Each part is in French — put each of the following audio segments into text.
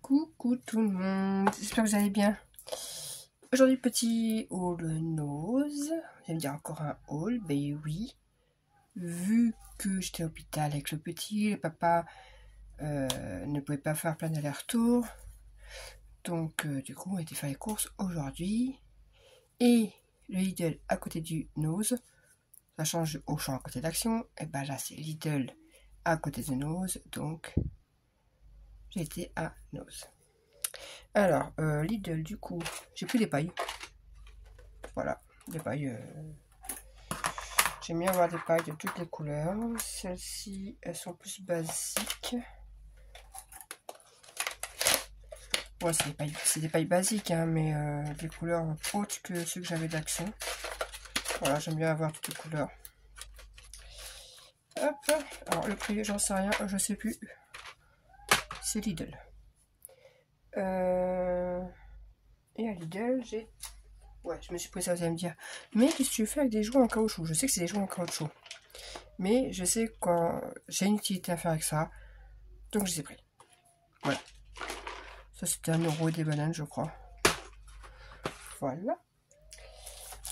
Coucou tout le monde, j'espère que vous allez bien. Aujourd'hui petit haul nose. Vous allez me dire encore un haul, ben oui. Vu que j'étais à l'hôpital avec le petit, le papa ne pouvait pas faire plein d'allers-retours. Donc du coup on a été faire les courses aujourd'hui. Et le Lidl à côté du nose, ça change du Auchan à côté d'Action. Et ben là c'est Lidl à côté de nose, donc j'ai été à nose. Alors, Lidl, du coup, j'ai pris des pailles. Voilà, des pailles. J'aime bien avoir des pailles de toutes les couleurs. Celles-ci, elles sont plus basiques. Ouais, c'est des pailles basiques, hein, mais des couleurs autres que ceux que j'avais d'Action. Voilà, j'aime bien avoir toutes les couleurs. Hop, alors le prix, j'en sais rien, je sais plus. C'est Lidl. Et à Lidl, j'ai... Ouais, je me suis pris ça, vous allez me dire. Mais qu'est-ce que tu fais avec des jouets en caoutchouc? Je sais que c'est des jouets en caoutchouc. Mais je sais quand j'ai une utilité à faire avec ça. Donc je les ai pris. Voilà. Ça c'était 1 € des bananes, je crois. Voilà.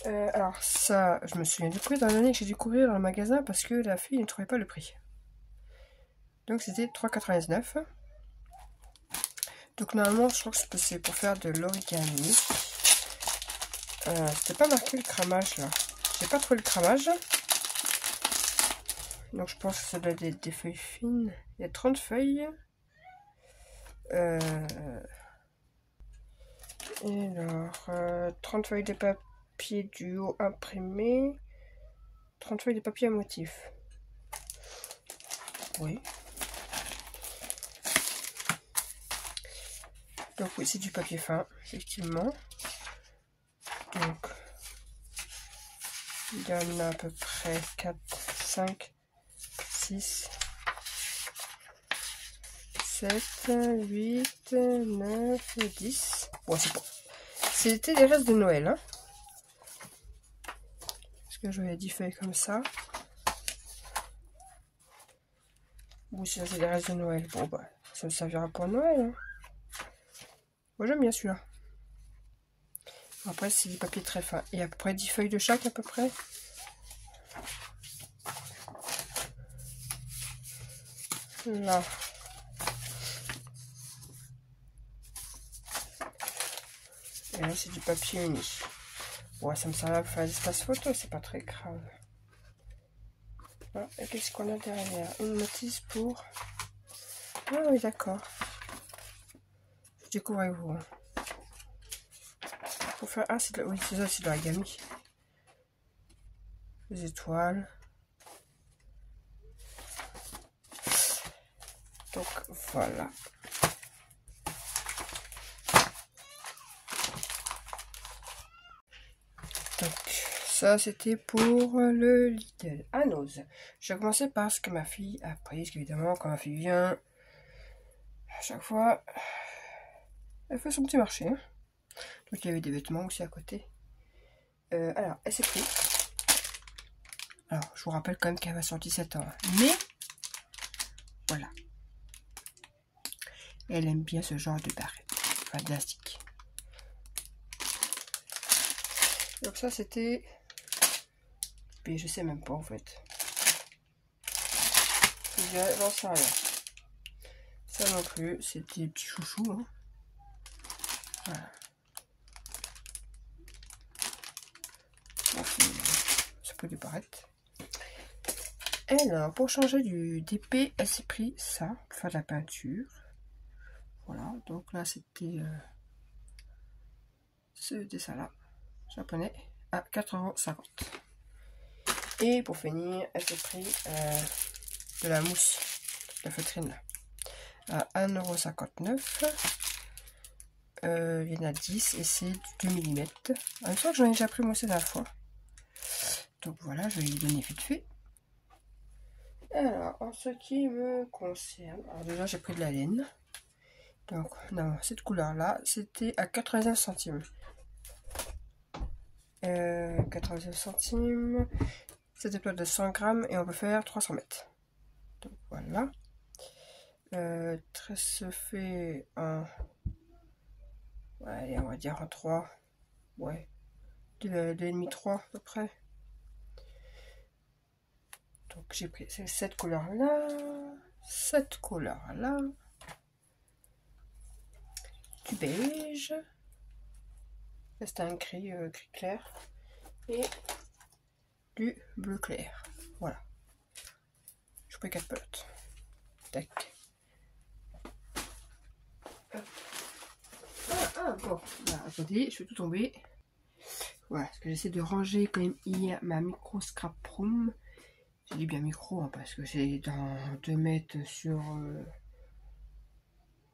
Alors ça, je me souviens du prix dans l'année que j'ai dû courir dans le magasin parce que la fille ne trouvait pas le prix. Donc c'était 3,99 €. Donc normalement, je crois que c'est pour faire de l'origami. C'était pas marqué le cramage là. J'ai pas trouvé le cramage. Donc je pense que ça doit être des feuilles fines. Il y a 30 feuilles. Et alors, 30 feuilles de papier duo imprimé. 30 feuilles de papier à motif. Oui. Donc oui, c'est du papier fin, effectivement. Donc, il y en a à peu près 4, 5, 6, 7, 8, 9, 10. Bon, c'est bon. C'était des restes de Noël, hein. Parce que j'avais 10 feuilles comme ça. Ou si c'est des restes de Noël. Bon, bah, ça me servira pour Noël, hein. Moi, j'aime bien celui-là. Après, c'est du papier très fin. Et à peu près 10 feuilles de chaque, à peu près. Là. Et là, c'est du papier uni. Ouais, ça me sert à faire des espaces photo, c'est pas très grave. Ah, et qu'est-ce qu'on a derrière? Une notice pour... Ah oui, d'accord. Je découvre avec vous. Pour faire... Ah, c'est de... Oui, c'est ça, c'est de l'origami. Les étoiles. Donc, voilà. Donc, ça, c'était pour le Lidl à Nose. Je vais commencer par ce que ma fille a pris. Parce qu'évidemment, quand ma fille vient, à chaque fois, elle fait son petit marché. Hein. Donc, il y avait des vêtements aussi à côté. Alors, elle s'est pris. Alors, je vous rappelle quand même qu'elle va sur 17 ans. Mais, voilà. Elle aime bien ce genre de barrette. Enfin, d'élastique. Donc ça, c'était... Mais je sais même pas, en fait. J'en sais rien. Ça non plus, c'était des petits chouchous. Hein. Voilà. Ça peut disparaître. Alors, pour changer d'épée, elle s'est pris ça, pour faire de la peinture. Voilà, donc là c'était ça là, japonais, à 4,50 €. Et pour finir, elle s'est pris de la mousse, de la feutrine là, à 1,59 €. Il y en a 10 et c'est du 2 mm. En même temps que j'en ai déjà pris moi aussi la fois. Donc voilà, je vais lui donner vite fait. Alors, en ce qui me concerne, alors déjà j'ai pris de la laine. Donc, non, cette couleur-là, c'était à 89 centimes. 89 centimes. C'était plate de 100 grammes et on peut faire 300 mètres. Donc voilà. Tresse fait un... Ouais, allez, on va dire un 3. Ouais. 2,5, 3 à peu près. Donc j'ai pris cette couleur-là. Cette couleur-là. Du beige. Là, c'est un gris clair. Et du bleu clair. Voilà. Je prends 4 pelotes. Tac. Bon. Là, attendez, je vais tout tomber. Voilà, parce que j'essaie de ranger quand même hier ma micro scrap room. J'ai dit bien micro, hein, parce que c'est dans 2 mètres sur...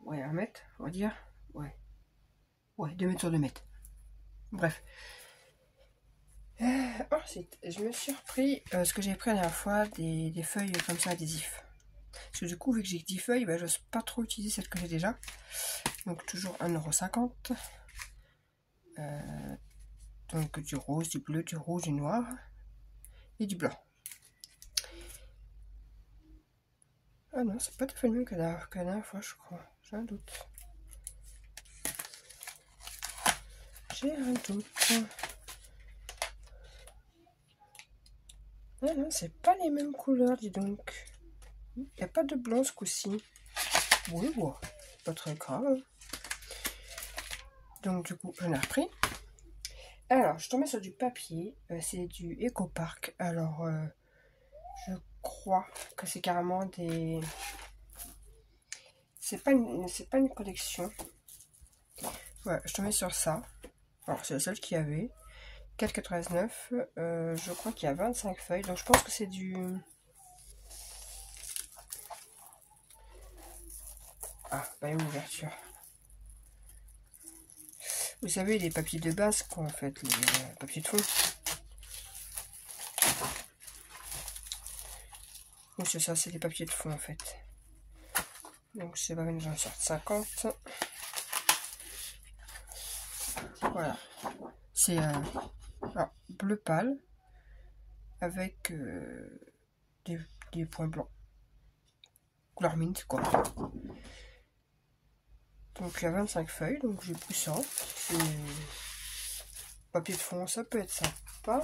ouais, 1 mètre, on va dire. Ouais. Ouais, 2 mètres sur 2 mètres. Bref. Ensuite, je me suis repris ce que j'ai pris la dernière fois, des feuilles comme ça adhésifs. Parce que du coup, vu que j'ai que 10 feuilles, bah, j'ose pas trop utiliser celles que j'ai déjà. Donc toujours 1,50 €. Donc du rose, du bleu, du rouge, du noir et du blanc. Ah non, c'est pas tout à fait le même que la dernière fois, je crois. J'ai un doute. J'ai un doute. Ah non, c'est pas les mêmes couleurs, dis donc. Il n'y a pas de blanc ce coup-ci. Oui, bon, pas très grave. Donc du coup, j'en ai repris. Alors, je suis tombée sur du papier. C'est du Ecopark. Alors, je crois que c'est carrément des... C'est pas une collection. Ouais, je suis tombée sur ça. Alors, c'est la seule qu'il y avait. 4,99 €. Je crois qu'il y a 25 feuilles. Donc, je pense que c'est du... Ah, bah, une ouverture. Vous savez, les papiers de base, quoi, en fait. Les papiers de fond. Oui, c'est ça, c'est les papiers de fond, en fait. Donc, c'est pas une j'en sorte 50. Voilà. C'est bleu pâle avec des points blancs. Couleur mint, quoi. Donc il y a 25 feuilles, donc j'ai pris ça. Papier de fond, ça peut être sympa.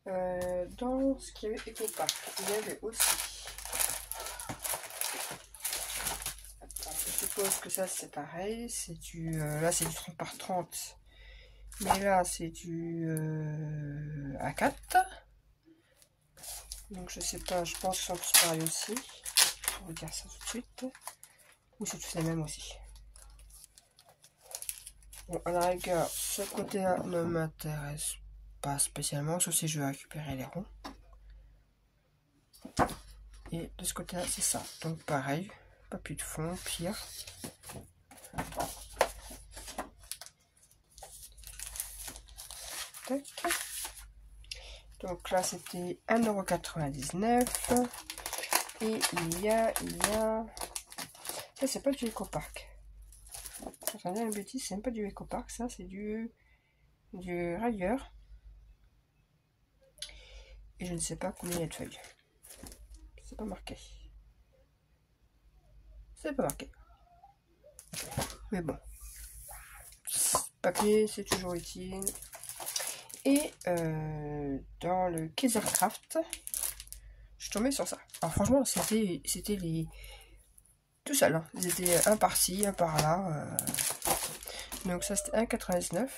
Dans ce qui est Ecopark, il y avait aussi... Attends, je suppose que ça c'est pareil. C'est du... là c'est du 30 par 30. Mais là c'est du A4. Donc je sais pas, je pense qu'ils sont tous pareils aussi. Je vais vous dire ça tout de suite. Ou c'est tous les mêmes aussi. Bon, à la rigueur, ce côté-là ne m'intéresse pas spécialement, sauf si je veux récupérer les ronds. Et de ce côté-là, c'est ça. Donc pareil, papier de fond, pire. Tac. Donc là, c'était 1,99 €. Et il y a... Ça, c'est pas du Ecopark. Attendez, une bêtise, c'est même pas du Ecopark, ça, c'est du Rayeur. Et je ne sais pas combien il y a de feuilles. C'est pas marqué. C'est pas marqué. Mais bon. Papier, c'est toujours utile. Et dans le Kaisercraft, je suis tombée sur ça. Alors franchement, c'était les... tout seul. Hein. Ils étaient un par-ci, un par-là. Donc ça, c'était 1,99 €.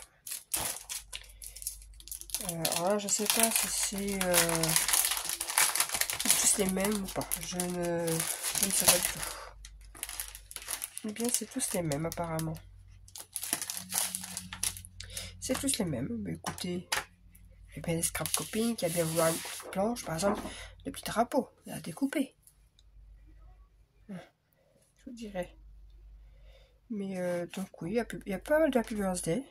Alors là, je sais pas si c'est tous les mêmes ou pas. Je ne sais pas du tout. Eh bien, c'est tous les mêmes, apparemment. C'est tous les mêmes. Mais écoutez, j'ai bien des scrap coping qui a bien vouloir une planche, par exemple, le petit drapeau, à découper. Je vous dirais. Mais donc oui, il y a pas mal de Happy Birthday.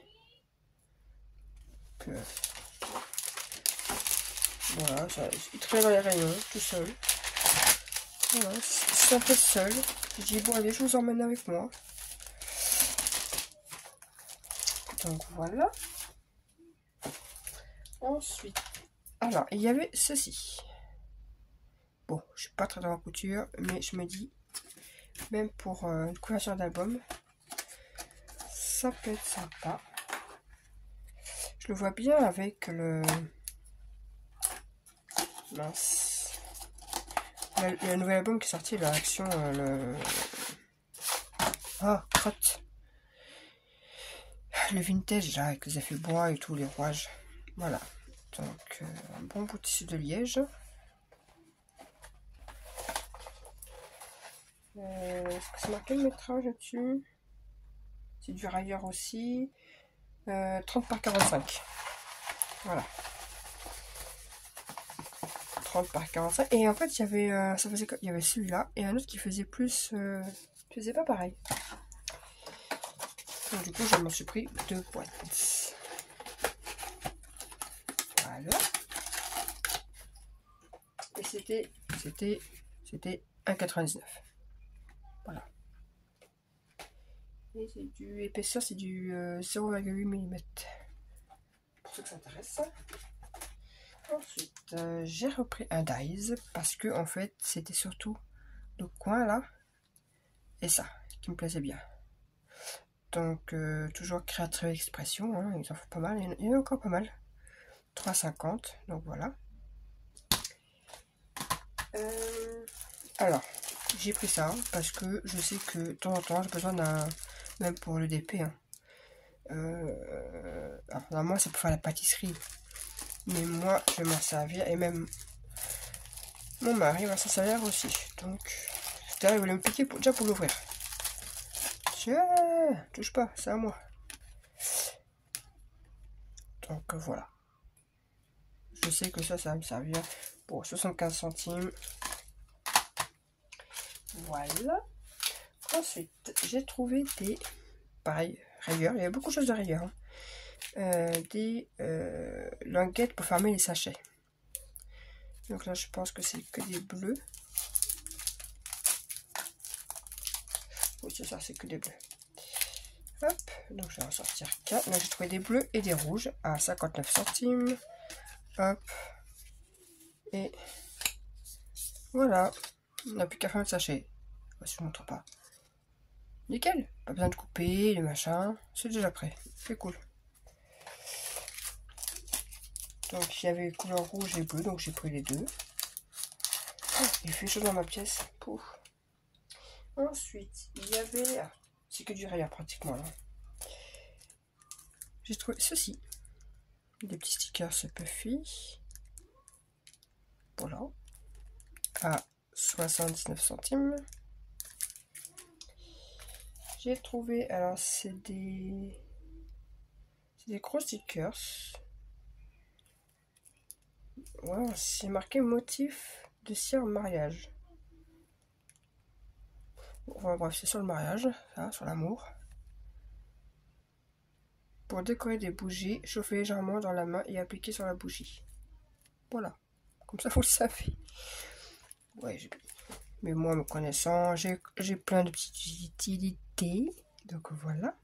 Donc, voilà, ça, il traîne dans les rayons, tout seul. Voilà, c'est un peu seul. Je dis bon allez, je vous emmène avec moi. Donc voilà. Ensuite, alors il y avait ceci. Bon, je suis pas très dans la couture, mais je me dis Même pour une couverture d'album. Ça peut être sympa. Je le vois bien avec le... Mince. Il y a un nouvel album qui est sorti, la Action, le... Ah, crotte. Le vintage, là, avec les effets bois et tout, les rouages. Voilà. Donc, un bon bout de tissu de liège. Est-ce que c'est marqué le métrage là-dessus? C'est du railleur aussi. 30 par 45. Voilà. 30 par 45. Et en fait, il y avait, il y avait celui-là et un autre qui faisait plus... qui faisait pas pareil. Donc, du coup, je m'en suis pris 2 boîtes. Voilà. Et c'était 1,99. Voilà. Et c'est du épaisseur, c'est du 0,8 mm. Pour ceux que ça intéresse. Ensuite, j'ai repris un dies parce que en fait, c'était surtout le coin là et ça qui me plaisait bien. Donc, toujours Créative Expression, hein, ils en font pas mal, il y en a encore pas mal. 3,50, donc voilà. Alors, j'ai pris ça parce que je sais que de temps en temps, j'ai besoin d'un, même pour le DP. Hein. Alors, normalement, c'est pour faire la pâtisserie. Mais moi, je vais m'en servir et même mon mari va s'en servir aussi. Donc, il voulait me piquer déjà pour l'ouvrir. Tiens, touche pas, c'est à moi. Donc, voilà. Je sais que ça va me servir pour 75 centimes. Voilà. Ensuite, j'ai trouvé des... Pareil, rayures. Il y a beaucoup de choses de rayures. Hein. Des languettes pour fermer les sachets. Donc là, je pense que c'est que des bleus. Oui, c'est ça, c'est que des bleus. Hop, donc je vais en sortir 4. Donc j'ai trouvé des bleus et des rouges à 59 centimes. Hop. Et voilà. On n'a plus qu'à faire le sachet. Si je ne montre pas. Nickel. Pas besoin de couper, les machins. C'est déjà prêt. C'est cool. Donc il y avait couleur rouge et bleu, donc j'ai pris les deux. Oh, il fait chaud dans ma pièce. Pouf. Ensuite, il y avait... Ah, c'est que du rayure pratiquement là. J'ai trouvé ceci. Des petits stickers Puffy. Voilà. À 79 centimes. J'ai trouvé... Alors, c'est des gros stickers. Wow, c'est marqué motif de cire mariage. Bon, bref, c'est sur le mariage, ça, sur l'amour. Pour décorer des bougies, chauffer légèrement dans la main et appliquer sur la bougie. Voilà, comme ça vous le savez. Ouais, mais moi, me connaissant, j'ai plein de petites utilités. Donc voilà.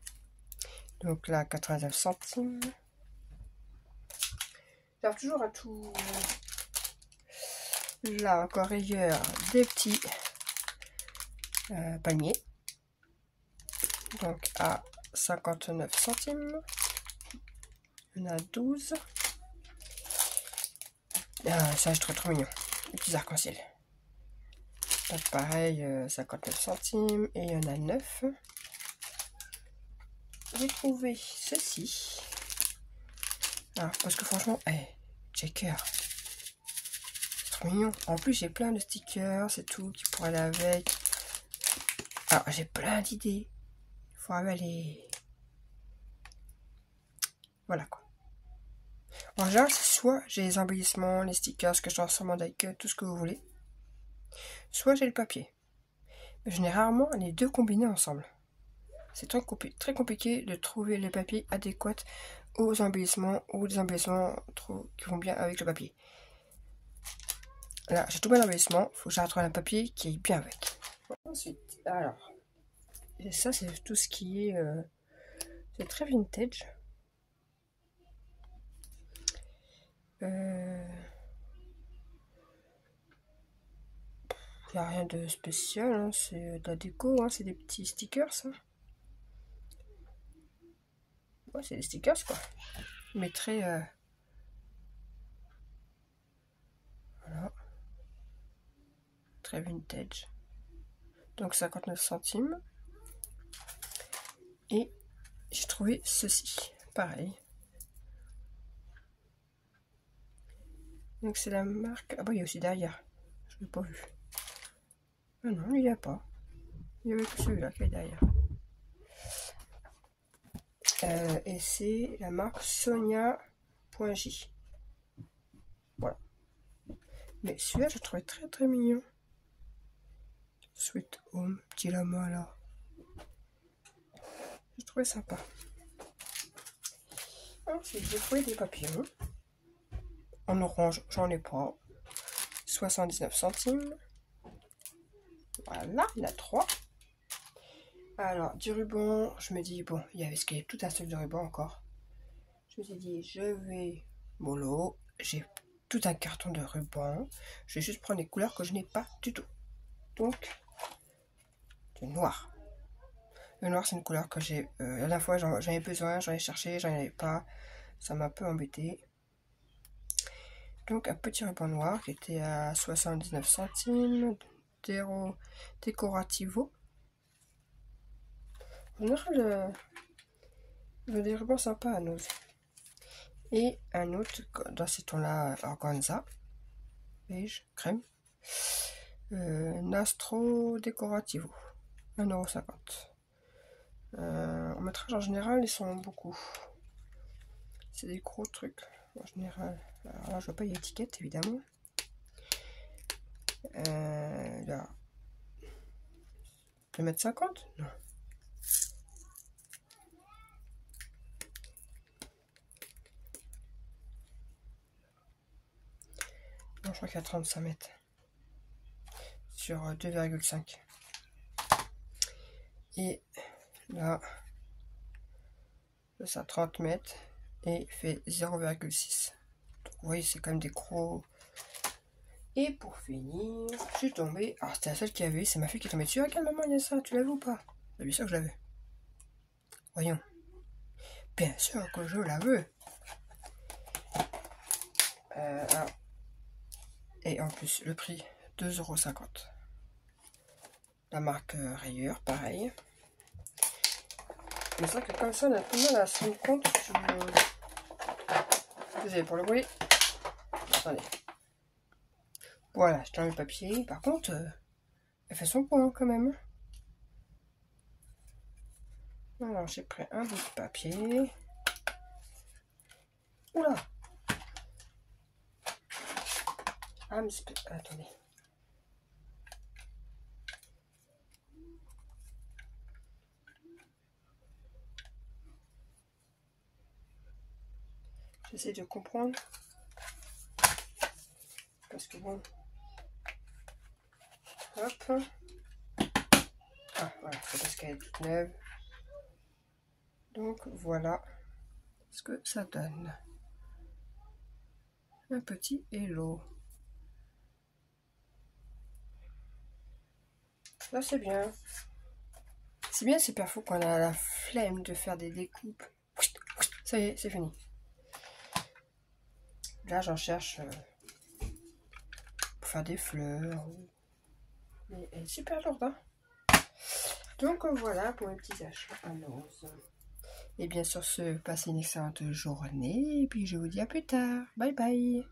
Donc là, 89 centimes. J'arrive toujours à tout. Là, encore ailleurs, des petits palmiers. Donc à 59 centimes. Il y en a 12. Ah, ça, je trouve trop mignon. Les petits arcs-en-ciel. Donc pareil, 59 centimes. Et il y en a 9. J'ai trouvé ceci. Alors, parce que franchement, checker. C'est trop mignon. En plus, j'ai plein de stickers, c'est tout, qui pourraient aller avec. Alors, j'ai plein d'idées. Il faut avaler. Voilà quoi. En général, soit j'ai les embellissements, les stickers que je transforme en die-cut, tout ce que vous voulez. Soit j'ai le papier. Mais je n'ai rarement les deux combinés ensemble. C'est très compliqué de trouver les papiers adéquats aux embellissements ou des embellissements qui vont bien avec le papier. Là, j'ai tout mon embellissement, il faut que j'ai retrouvé un papier qui est bien avec. Ensuite, alors, et ça c'est tout ce qui est... c'est très vintage. Il n'y a rien de spécial, hein. C'est de la déco, hein. C'est des petits stickers, ça. Ouais, c'est des stickers, quoi. Je mettrai... Voilà. Très vintage. Donc 59 centimes. Et j'ai trouvé ceci. Pareil. Donc c'est la marque... Ah bah il y a aussi derrière. Je ne l'ai pas vu. Ah non, il n'y a pas. Il y avait que celui-là qui est derrière. Et c'est la marque Sonia.j. Voilà. Mais celui-là, je trouvais très très mignon. Sweet Home, petit lama là. Je trouvais sympa. Ensuite, j'ai trouvé des papillons. En orange, j'en ai pas. 79 centimes. Voilà, il y en a 3. Alors, du ruban, je me dis, bon, il y avait tout un stock de ruban encore. Je me suis dit, je vais mollo. J'ai tout un carton de ruban. Je vais juste prendre les couleurs que je n'ai pas du tout. Donc, du noir. Le noir, c'est une couleur que j'ai... la dernière fois, j'en avais besoin, j'en ai cherché, j'en avais pas. Ça m'a un peu embêté. Donc, un petit ruban noir qui était à 79 centimes. Décorativo. En général, il y a des rubans sympas à Nose. Et un autre dans ces tons-là, organza. Beige, crème. Nastro Decorativo. 1,50 €. En métrage, en général, ils sont beaucoup. C'est des gros trucs, en général. Alors là, je vois pas l'étiquette, évidemment. Là. 2,50 m? Non. Non, je crois qu'il y a 35 mètres. Sur 2,5. Et là, ça 30 mètres et fait 0,6. Vous voyez, c'est quand même des gros. Et pour finir, je suis tombée. Ah, c'était la seule qu'il y avait. C'est ma fille qui est tombée dessus. Ah, quelle maman, il y a ça. Tu l'as vu ou pas? Bien sûr que je l'avais. Voyons. Bien sûr que je la veux. Ah. Et en plus, le prix 2,50 €. La marque Rayeur, pareil. Mais c'est vrai que comme ça, on a tout le mal à se rendre compte. Désolé pour le bruit. Attendez. Voilà, je t'enlève le papier. Par contre, elle fait son point quand même. Alors, j'ai pris un bout de papier. Oula! Ah, mais c'est... Attendez. J'essaie de comprendre. Parce que bon... Hop. Ah, voilà, c'est parce qu'elle est toute neuve. Donc, voilà ce que ça donne. Un petit hello. Là, c'est bien. C'est bien ces perfos qu'on a la flemme de faire des découpes. Ça y est, c'est fini. Là, j'en cherche pour faire des fleurs. Mais elle est super lourde, hein. Donc voilà pour mes petits achats à Nose. Et bien sur ce, passez une excellente journée. Et puis je vous dis à plus tard. Bye bye.